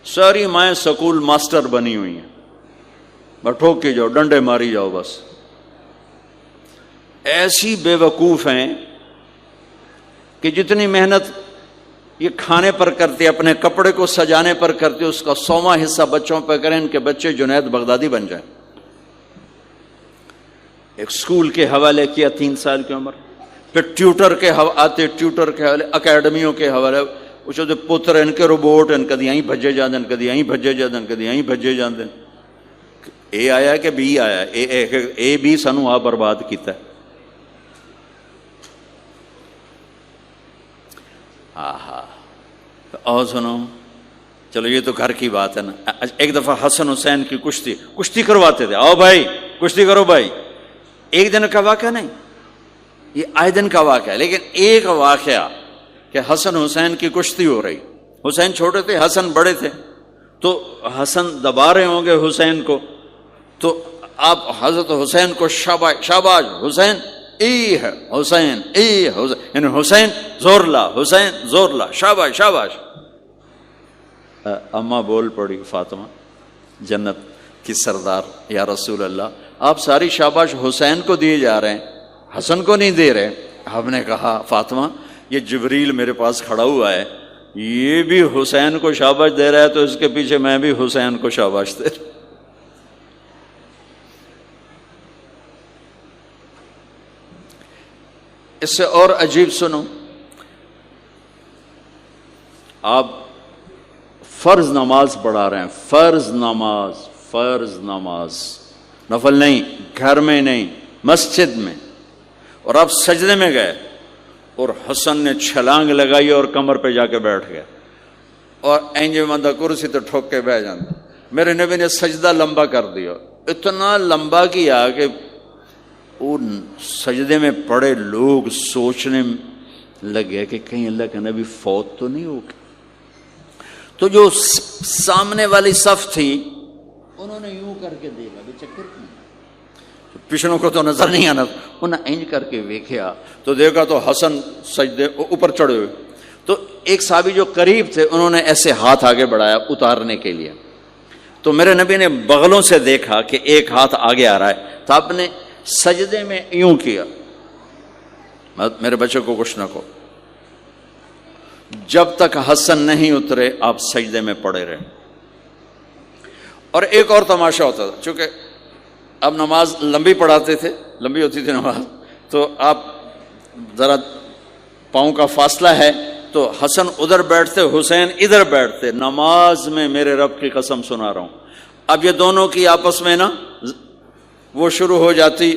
ساری مائیں school master بنی ہوئی ہیں، بس ٹھوک کے جاؤ، ڈنڈے ماری جاؤ بس. ایسی بے وقوف ہیں کہ جتنی محنت یہ کھانے پر کرتے، اپنے کپڑے کو سجانے پر کرتے، اس کا 100واں حصہ بچوں پہ کریں، ان کے بچے جنید بغدادی بن جائیں. ایک سکول کے حوالے کیا 3 سال کی عمر، پھر ٹیوٹر کے آتے، ٹیوٹر کے حوالے، اکیڈمیوں کے حوالے، وہ جو پتر ان کے روبوٹ ان کدی یہیں بھجے جاندے، کدی یہیں بھجے جاندے، کدی یہیں بھجے جاندے. اے آیا کہ بی آیا؟ اے بی سانو آ برباد کیتا ہے. اور سنو، چلو یہ تو گھر کی بات ہے نا. ایک دفعہ حسن حسین کی کشتی کرواتے تھے، آؤ بھائی کشتی کرو بھائی. ایک دن کا واقعہ نہیں، یہ آئے دن کا واقعہ ہے. لیکن ایک واقعہ کہ حسن حسین کی کشتی ہو رہی، حسین چھوٹے تھے، حسن بڑے تھے، تو حسن دبا رہے ہوں گے حسین کو، تو آپ حضرت حسین کو شاباش شاباش حسین، ای ہے حسین، ای حسین، یعنی حسین زور لا، حسین زور لا، شاباش شاباش. اماں بول پڑی فاطمہ جنت کی سردار، یا رسول اللہ آپ ساری شاباش حسین کو دیے جا رہے ہیں، حسن کو نہیں دے رہے. آپ نے کہا فاطمہ یہ جبریل میرے پاس کھڑا ہوا ہے، یہ بھی حسین کو شاباش دے رہا ہے، تو اس کے پیچھے میں بھی حسین کو شاباش دے رہا. اس سے اور عجیب سنو، آپ فرض نماز پڑھا رہے ہیں، فرض نماز، نفل نہیں، گھر میں نہیں، مسجد میں، اور آپ سجدے میں گئے اور حسن نے چھلانگ لگائی اور کمر پہ جا کے بیٹھ گئے، اور اینجے مندہ کرسی تو ٹھوک کے بیٹھ جاتا. میرے نبی نے سجدہ لمبا کر دیا، اتنا لمبا کیا کہ ان سجدے میں پڑے لوگ سوچنے لگے کہ کہیں اللہ کا نبی فوت تو نہیں ہو گیا. تو جو سامنے والی صف تھی انہوں نے یوں کر کے دیکھا، بھی چکر کیوں، پچھلوں کو تو نظر نہیں آنا، انہوں نے اینج کر کے دیکھا تو دیکھا تو حسن سجدے اوپر چڑھے ہوئے. تو ایک صحابی جو قریب تھے انہوں نے ایسے ہاتھ آگے بڑھایا اتارنے کے لیے، تو میرے نبی نے بغلوں سے دیکھا کہ ایک ہاتھ آگے آ رہا ہے، تو آپ نے سجدے میں یوں کیا، میرے بچے کو کچھ نہ کہو. جب تک حسن نہیں اترے آپ سجدے میں پڑے رہے. اور ایک اور تماشا ہوتا تھا، چونکہ اب نماز لمبی پڑھاتے تھے، لمبی ہوتی تھی نماز، تو آپ ذرا پاؤں کا فاصلہ ہے تو حسن ادھر بیٹھتے، حسین ادھر بیٹھتے. نماز میں میرے رب کی قسم سنا رہا ہوں، اب یہ دونوں کی آپس میں نا وہ شروع ہو جاتی،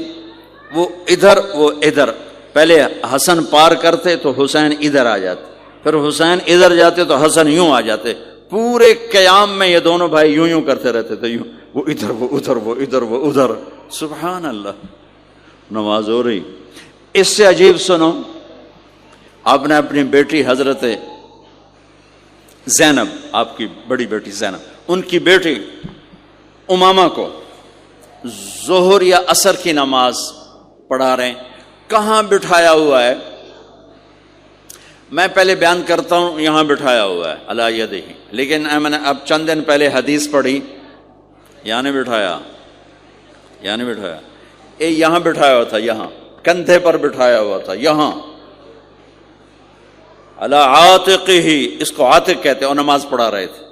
وہ ادھر وہ ادھر. پہلے حسن پار کرتے تو حسین ادھر آ جاتے، پھر حسین ادھر جاتے تو حسن یوں آ جاتے. پورے قیام میں یہ دونوں بھائی یوں کرتے رہتے تھے، یوں، وہ ادھر وہ ادھر، وہ ادھر وہ ادھر. سبحان اللہ، نماز ہو رہی. اس سے عجیب سنو، آپ نے اپنی بیٹی حضرت زینب، آپ کی بڑی بیٹی زینب، ان کی بیٹی امامہ کو ظہر یا عصر کی نماز پڑھا رہے ہیں. کہاں بٹھایا ہوا ہے؟ میں پہلے بیان کرتا ہوں، یہاں بٹھایا ہوا ہے علی یدہ، لیکن میں نے اب چند دن پہلے حدیث پڑھی، یہاں نہیں بٹھایا، یہاں نہیں بٹھایا، یہاں بٹھایا ہوا تھا، یہاں کندھے پر بٹھایا ہوا تھا، یہاں علی عاتقہ، اس کو عاتق کہتے ہیں، اور نماز پڑھا رہے تھے.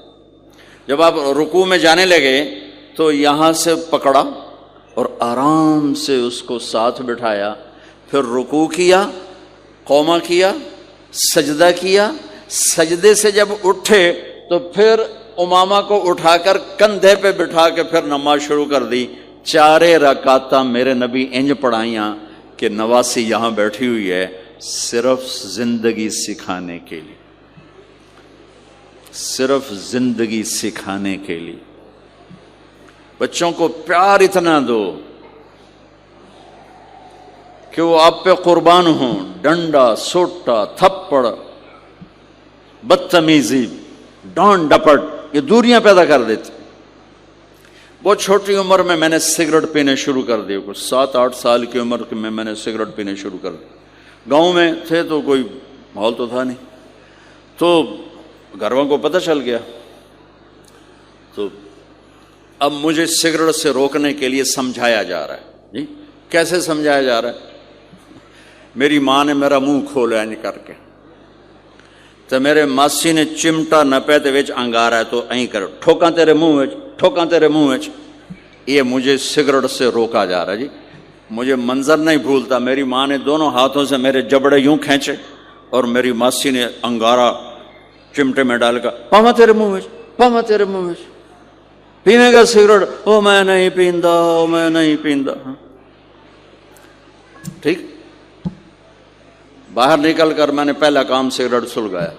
جب آپ رکوع میں جانے لگے تو یہاں سے پکڑا اور آرام سے اس کو ساتھ بٹھایا، پھر رکوع کیا، قومہ کیا، سجدہ کیا، سجدے سے جب اٹھے تو پھر امامہ کو اٹھا کر کندھے پہ بٹھا کے پھر نماز شروع کر دی. 4 رکعتاں میرے نبی انج پڑھائیاں کہ نواسی یہاں بیٹھی ہوئی ہے صرف زندگی سکھانے کے لیے، صرف زندگی سکھانے کے لیے. بچوں کو پیار اتنا دو کہ وہ آپ پہ قربان ہوں. ڈنڈا، سوٹا، تھپڑ، بدتمیزی، ڈانٹ ڈپٹ، یہ دوریاں پیدا کر دیتی. بہت چھوٹی عمر میں نے سگریٹ پینے شروع کر دی، کچھ 7-8 سال کی عمر میں نے سگریٹ پینے شروع کر دی. گاؤں میں تھے تو کوئی ماحول تو تھا نہیں، تو گھر والوں کو پتہ چل گیا. تو اب مجھے سگریٹ سے روکنے کے لیے سمجھایا جا رہا ہے. جی کیسے سمجھایا جا رہا ہے؟ میری ماں نے میرا منہ کھولا ہے کر کے، تو میرے ماسی نے چمٹا نپے تے وچ انگارا ہے تو این کرو ٹھوکاں تیرے منہ وچ، ٹھوکاں تیرے منہ وچ. یہ مجھے سگریٹ سے روکا جا رہا ہے. جی مجھے منظر نہیں بھولتا، میری ماں نے دونوں ہاتھوں سے میرے جبڑے یوں کھینچے اور میری ماسی نے انگارا چمٹے میں ڈال کر پاما تیرے منہ وچ، پاما تیرے منہ وچ، پینے گا سگریٹ؟ او میں نہیں پیندا، او میں نہیں پیندا. ٹھیک، باہر نکل کر میں نے پہلا کام سگریٹ سلگایا،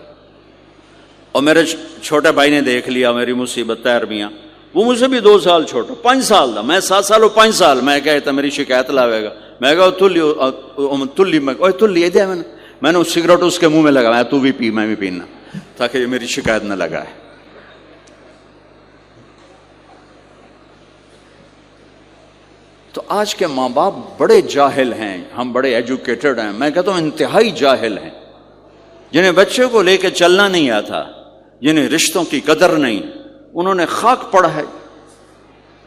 اور میرے چھوٹے بھائی نے دیکھ لیا میری مصیبت. تیر میاں وہ مجھ سے بھی 2 سال چھوٹا، 5 سال تھا، میں 7 سال اور 5 سال. میں کہتا میری شکایت لاوے گا. میں کہا تلی میں نے سگریٹ اس کے منہ میں لگا، تو بھی پی میں بھی پینا، تاکہ یہ میری شکایت نہ لگائے. تو آج کے ماں باپ بڑے جاہل ہیں، ہم بڑے ایجوکیٹڈ ہیں، میں کہتا ہوں انتہائی جاہل ہیں، جنہیں بچے کو لے کے چلنا نہیں آتا، جنہیں رشتوں کی قدر نہیں. انہوں نے خاک پڑھا ہے،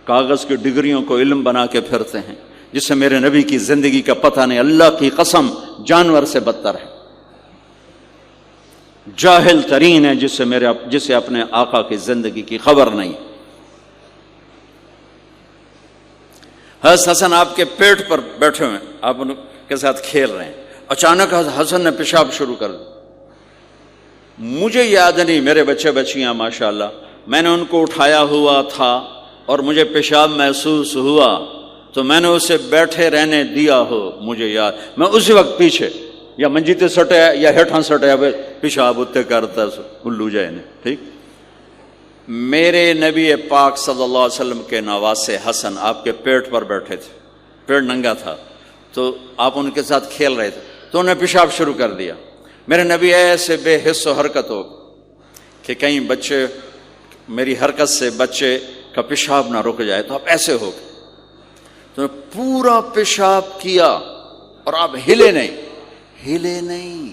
کاغذ کی ڈگریوں کو علم بنا کے پھرتے ہیں، جس سے میرے نبی کی زندگی کا پتہ نہیں. اللہ کی قسم جانور سے بدتر ہے، جاہل ترین ہے جسے اپنے آقا کی زندگی کی خبر نہیں. حضرت حسن آپ کے پیٹ پر بیٹھے ہوئے، آپ ان کے ساتھ کھیل رہے ہیں، اچانک حسن نے پیشاب شروع کر دیا. مجھے یاد نہیں، میرے بچے بچیاں ماشاءاللہ، میں نے ان کو اٹھایا ہوا تھا اور مجھے پیشاب محسوس ہوا تو میں نے اسے بیٹھے رہنے دیا ہو. مجھے یاد، میں اسی وقت پیچھے یا منجی تے سٹے یا ہیٹھاں سٹے پیشاب اتنے کرتا الو جائے نے. ٹھیک، میرے نبی پاک صلی اللہ علیہ وسلم کے نواسے حسن آپ کے پیٹ پر بیٹھے تھے، پیٹ ننگا تھا، تو آپ ان کے ساتھ کھیل رہے تھے تو انہیں پیشاب شروع کر دیا. میرے نبی ایسے بے حس و حرکت ہو کہ کہیں بچے میری حرکت سے بچے کا پیشاب نہ رک جائے، تو آپ ایسے ہو گئے تو پورا پیشاب کیا اور آپ ہلے نہیں.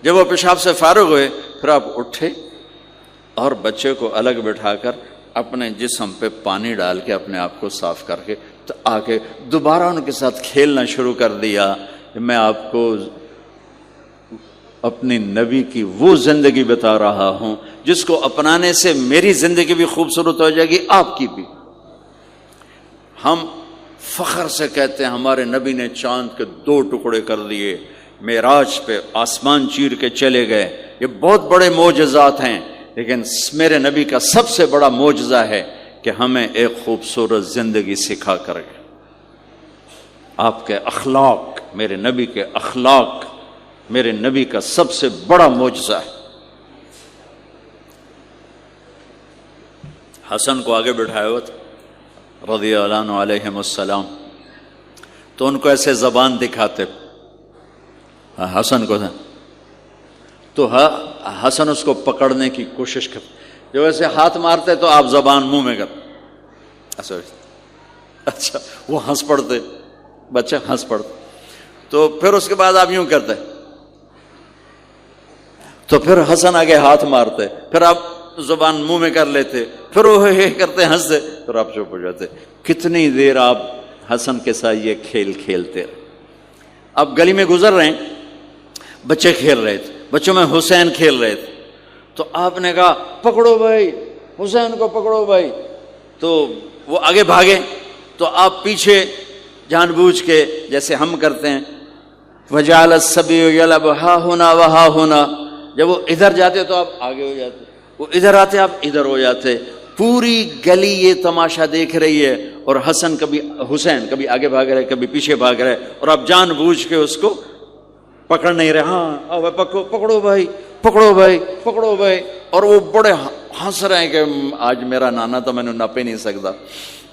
جب وہ پیشاب سے فارغ ہوئے پھر آپ اٹھے اور بچے کو الگ بٹھا کر اپنے جسم پہ پانی ڈال کے اپنے آپ کو صاف کر کے تو آگے دوبارہ ان کے ساتھ کھیلنا شروع کر دیا. میں آپ کو اپنی نبی کی وہ زندگی بتا رہا ہوں جس کو اپنانے سے میری زندگی بھی خوبصورت ہو جائے گی، آپ کی بھی. ہم فخر سے کہتے ہیں ہمارے نبی نے چاند کے 2 ٹکڑے کر دیے، معراج پہ آسمان چیر کے چلے گئے. یہ بہت بڑے معجزات ہیں، لیکن میرے نبی کا سب سے بڑا معجزہ ہے کہ ہمیں ایک خوبصورت زندگی سکھا کر گئے. آپ کے اخلاق، میرے نبی کے اخلاق میرے نبی کا سب سے بڑا معجزہ ہے. حسن کو آگے بٹھایا ہوا تھا رضی اللہ عنہ علیہم السلام، تو ان کو ایسے زبان دکھاتے حسن کو، تو حسن اس کو پکڑنے کی کوشش کرتے، جو ایسے ہاتھ مارتے تو آپ زبان منہ میں کرتے. اچھا وہ ہنس پڑتے، بچہ ہنس پڑتا، تو پھر اس کے بعد آپ یوں کرتے تو پھر حسن آگے ہاتھ مارتے، پھر آپ زبان منہ میں کر لیتے، پھر وہ کرتے ہنستے، پھر آپ چپ ہو جاتے. کتنی دیر آپ حسن کے ساتھ یہ کھیل کھیلتے. آپ گلی میں گزر رہے ہیں، بچے کھیل رہے تھے، بچوں میں حسین کھیل رہے تھے، تو آپ نے کہا پکڑو بھائی حسین کو، پکڑو بھائی. تو وہ آگے بھاگے تو آپ پیچھے جان بوجھ کے جیسے ہم کرتے ہیں وَجَعَلَ الصَّبِيُّ يَلْعَبُ هَا هُنَا وَهَا هُنَا، جب وہ ادھر جاتے تو آپ آگے ہو جاتے، وہ ادھر آتے آپ ادھر ہو جاتے. پوری گلی یہ تماشا دیکھ رہی ہے اور حسن حسین کبھی آگے بھاگ رہے کبھی پیچھے بھاگ رہے، اور آپ جان بوجھ کے اس کو پکڑ نہیں رہے. ہاں پکڑو بھائی پکڑو بھائی پکڑو بھائی، اور وہ بڑے ہنس رہے ہیں کہ آج میرا نانا تو میں نے نپ ہی نہیں سکتا.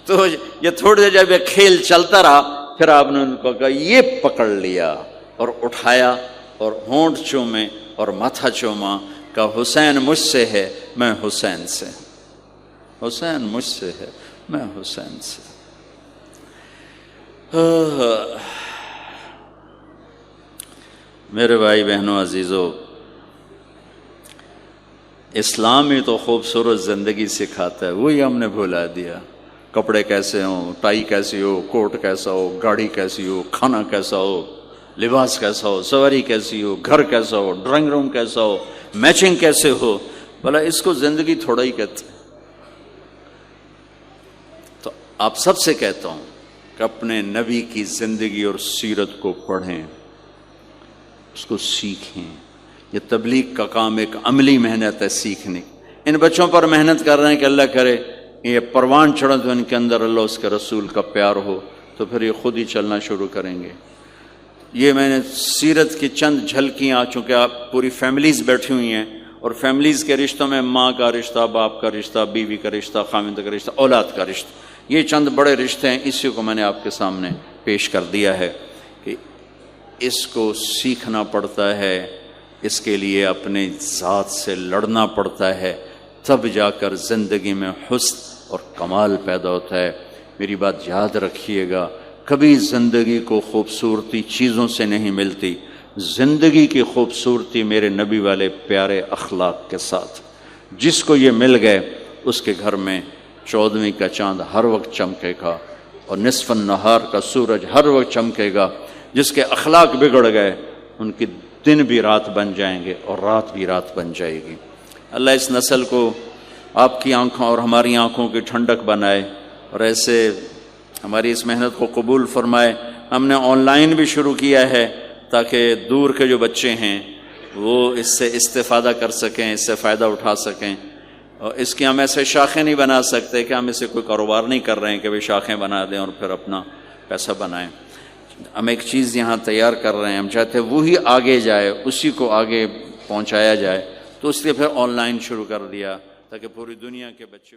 تو یہ تھوڑی دیر جب یہ کھیل چلتا رہا پھر آپ نے ان کو کہا یہ پکڑ لیا اور اٹھایا اور ہونٹ چومے اور ماتھا چوما، کہ حسین مجھ سے ہے میں حسین سے، حسین مجھ سے ہے میں حسین سے. میرے بھائی بہنوں عزیزو، اسلام ہی تو خوبصورت زندگی سکھاتا ہے، وہی ہم نے بھلا دیا۔ کپڑے کیسے ہوں، ٹائی کیسی ہو، کوٹ کیسا ہو، گاڑی کیسی ہو، کھانا کیسا ہو، لباس کیسا ہو، سواری کیسی ہو، گھر کیسا ہو، ڈرائنگ روم کیسا ہو، میچنگ کیسے ہو، بھلا اس کو زندگی تھوڑا ہی کہتے ہیں۔ تو آپ سب سے کہتا ہوں کہ اپنے نبی کی زندگی اور سیرت کو پڑھیں، اس کو سیکھیں۔ یہ تبلیغ کا کام ایک عملی محنت ہے، سیکھنے۔ ان بچوں پر محنت کر رہے ہیں کہ اللہ کرے یہ پروان چڑھے تو ان کے اندر اللہ اس کے رسول کا پیار ہو، تو پھر یہ خود ہی چلنا شروع کریں گے۔ یہ میں نے سیرت کی چند جھلکیاں، چونکہ آپ پوری فیملیز بیٹھی ہوئی ہیں، اور فیملیز کے رشتوں میں ماں کا رشتہ، باپ کا رشتہ، بیوی کا رشتہ، خاوند کا رشتہ، اولاد کا رشتہ، یہ چند بڑے رشتے ہیں، اسی کو میں نے آپ کے سامنے پیش کر دیا ہے کہ اس کو سیکھنا پڑتا ہے، اس کے لیے اپنے ذات سے لڑنا پڑتا ہے، تب جا کر زندگی میں حسن اور کمال پیدا ہوتا ہے۔ میری بات یاد رکھیے گا، کبھی زندگی کو خوبصورتی چیزوں سے نہیں ملتی، زندگی کی خوبصورتی میرے نبی والے پیارے اخلاق کے ساتھ۔ جس کو یہ مل گئے اس کے گھر میں 14ویں کا چاند ہر وقت چمکے گا، اور نصف النہار کا سورج ہر وقت چمکے گا۔ جس کے اخلاق بگڑ گئے ان کی دن بھی رات بن جائیں گے اور رات بھی رات بن جائے گی۔ اللہ اس نسل کو آپ کی آنکھوں اور ہماری آنکھوں کی ٹھنڈک بنائے، اور ایسے ہماری اس محنت کو قبول فرمائے۔ ہم نے آن لائن بھی شروع کیا ہے تاکہ دور کے جو بچے ہیں وہ اس سے استفادہ کر سکیں، اس سے فائدہ اٹھا سکیں۔ اور اس کی ہم ایسے شاخیں نہیں بنا سکتے کہ ہم اسے کوئی کاروبار نہیں کر رہے ہیں کہ وہ شاخیں بنا دیں اور پھر اپنا پیسہ بنائیں۔ ہم ایک چیز یہاں تیار کر رہے ہیں، ہم چاہتے ہیں وہی آگے جائے، اسی کو آگے پہنچایا جائے، تو اس لیے پھر آن لائن شروع کر دیا تاکہ پوری دنیا کے بچے